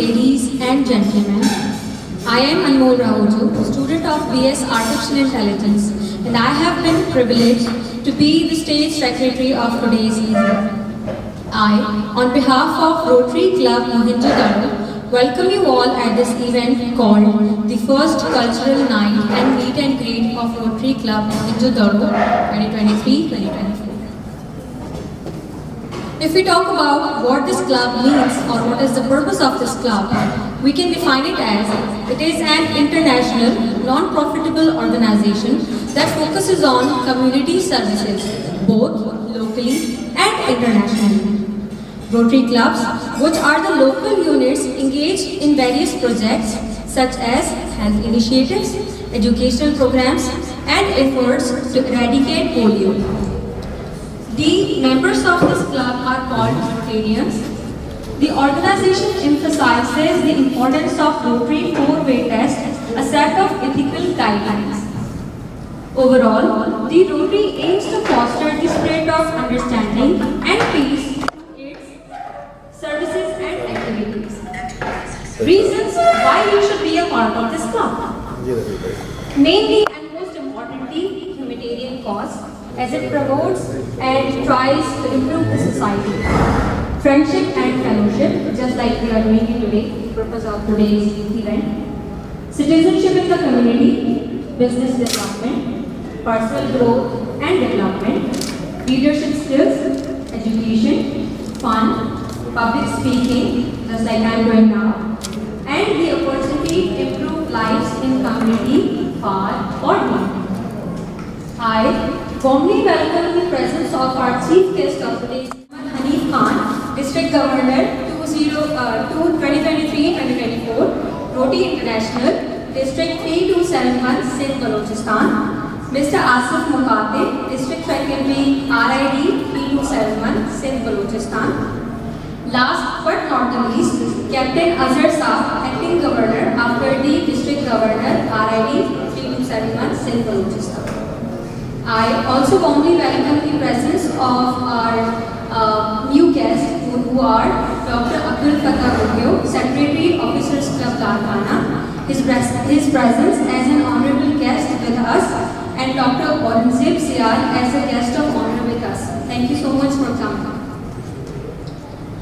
ladies and gentlemen. I am Anmol Rahuju, student of BS Artificial Intelligence, and I have been privileged to be the stage secretary of today's event. I, on behalf of Rotary Club Mohenjo-daro, welcome you all at this event called the First Cultural Night and Meet and Greet of Rotary Club Mohenjo-daro 2023-2024. If we talk about what this club means or what is the purpose of this club, we can define it as it is an international, non-profitable organization that focuses on community services, both locally and internationally. Rotary clubs, which are the local units engaged in various projects such as health initiatives, educational programs, and efforts to eradicate polio. The members of this club are called Rotarians. The organization emphasizes the importance of Rotary four-way test, a set of ethical guidelines. Overall, the Rotary aims to foster the spirit of understanding and peace through its services and activities. Reasons why you should be a part of this club. Mainly and most importantly, humanitarian cause, as it promotes and tries to improve the society. Friendship and fellowship, just like we are doing it today, the purpose of today's event. Citizenship in the community, business development, personal growth and development, leadership skills, education, fun, public speaking, just like I am doing now, and the opportunity to improve lives in community far or near. I warmly welcome the presence of our chief guest of today, Hanif Khan, District Governor 2023-2024, Rotary International, District 3271, Sindh Balochistan, Mr. Asif Mukatib, District Secretary, RID 3271, Sindh Balochistan. Last but not the least, Captain Azhar Saab, Acting Governor after the District Governor, RID 3271, Sindh Balochistan. I also warmly welcome the presence of our new guests who are Dr. Abdul Fattah Bhutto, Secretary, Officers Club Larkana, his presence as an honorable guest with us, and Dr. Aurangzeb Sial as a guest of honor with us. Thank you so much for coming.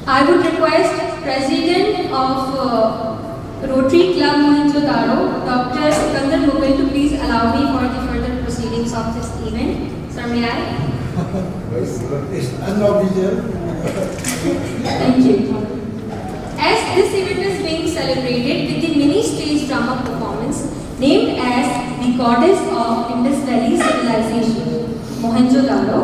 I would request President of Rotary Club Mohenjo-daro, Dr. Sikandar Mughal, to please allow me for the further proceedings of this event. Sir, may I? Thank you. As this event is being celebrated with the mini stage drama performance named as the Goddess of Indus Valley Civilization, Mohenjo-daro,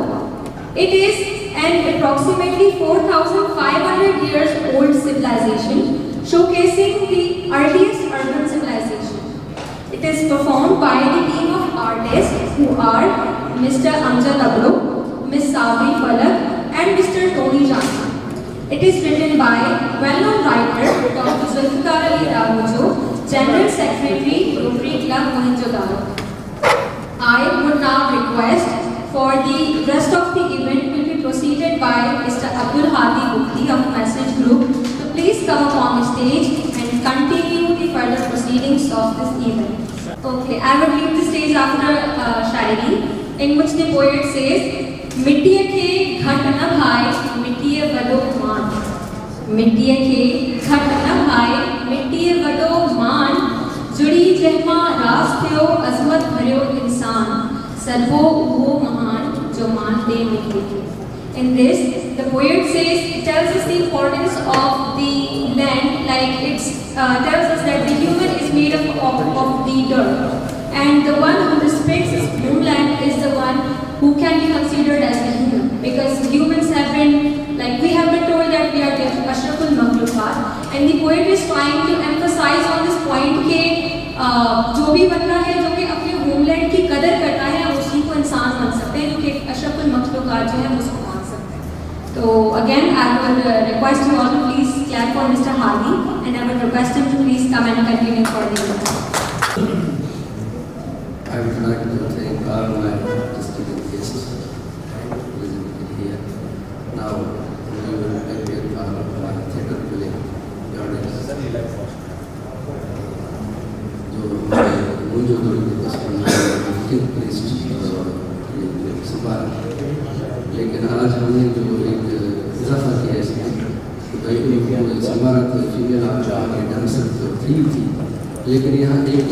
it is an approximately 4,500 years old civilization showcasing the earliest urban civilization. It is performed by the team of artists who are Mr. Amjad Ablo, Ms. Savi Falak, and Mr. Tony Jana. It is written by well-known writer Dr. Zulfikar Ali Rahujo, General Secretary, Rotary Club Mohenjo-daro. I would now request for the rest of the event will be proceeded by Mr. Abdul Hadi Bukti of Message Group to please come upon the stage and continue the further proceedings of this event. Okay, I will leave the stage after Shairi, in which the poet says, Mittiye ke ghat na bhai, mittiye vado maan. Mittiye ke ghat na bhai, mittiye vado maan. Judi jehma rastyo azmat bharyo insan. Sarvo wo mahan jo maan de mittiye. In this, the poet says, it tells us the importance of the land, like it tells us that the human is made up of the dirt. And the one who respects his homeland is the one who can be considered as a human. Because humans have been, like we have been told that we are the Ashraful Makhluqat. And the poet is trying to emphasize on this point that जो भी बंदा है जो कि अपने homeland की कदर करता है उसी को इंसान मान सकते हैं जो कि अशरफुल मखलूकात जो है उसको मान सकते हैं. So again I would request you all to please clap for Mr. Hadi, and I would request him to please come and continue for the event. I would like to thank all my distinguished guests present here. Now we will begin our theater play. Your name is 12 लेकिन आज हमने जो एक इजाफा किया इसमें तो भाई हमारा तो फीमेल डांसर तो थी लेकिन यहाँ एक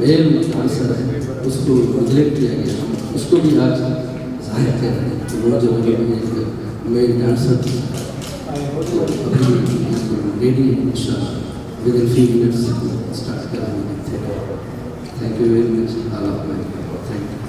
मेल डांसर है उसको निगलेक्ट किया गया, उसको भी आज जाहिर कर रहे हैं तो वो जो एक male dancer ready within few minutes start करेंगे। Thank you very much all of my thank you.